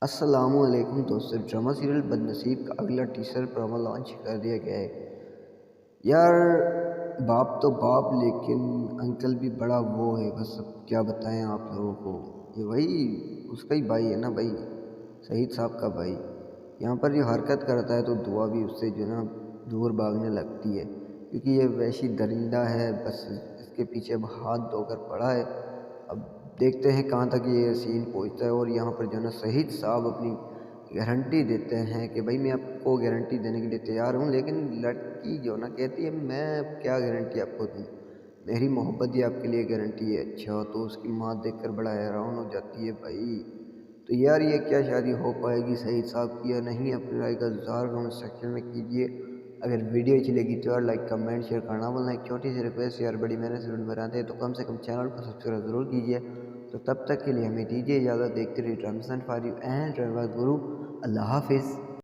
السلام علیکم دوستو، ڈرامہ سیریل بدنصیب کا اگلا ٹیسر پرومو لانچ کر دیا گیا ہے۔ یار باپ تو باپ، لیکن انکل بھی بڑا وہ ہے، بس اب کیا بتائیں آپ لوگوں کو۔ یہ وہی اس کا ہی بھائی ہے نا، بھائی شہید صاحب کا بھائی۔ یہاں پر جو حرکت کرتا ہے تو دعا بھی اس سے جو ہے نا دور بھاگنے لگتی ہے، کیونکہ یہ وحشی درندہ ہے، بس اس کے پیچھے اب ہاتھ دھو کر پڑا ہے۔ اب دیکھتے ہیں کہاں تک یہ سین پہنچتا ہے۔ اور یہاں پر جو ہے نا شہید صاحب اپنی گارنٹی دیتے ہیں کہ بھائی میں آپ کو گارنٹی دینے کے لیے تیار ہوں، لیکن لڑکی جو نا کہتی ہے میں کیا گارنٹی آپ کو دوں، میری محبت ہی آپ کے لیے گارنٹی ہے۔ اچھا، تو اس کی ماں دیکھ کر بڑا حیران ہو جاتی ہے بھائی۔ تو یار یہ کیا شادی ہو پائے گی شہید صاحب کی یا نہیں؟ اپنی رائے کا اظہار کمنٹ سیکشن میں کیجیے۔ اگر ویڈیو اچھی لگی تو یار لائک کمنٹ شیئر کرنا بولنا۔ ایک چھوٹی سی ریکویسٹ، یار بڑی محنت سے ویڈیو بناتے ہیں تو کم سے کم چینل کو سبسکرائب ضرور کیجیے۔ تو تب تک کے لیے ہمیں دیجیے اجازت، دیکھتے رہیے drama for you and grow. اللہ حافظ۔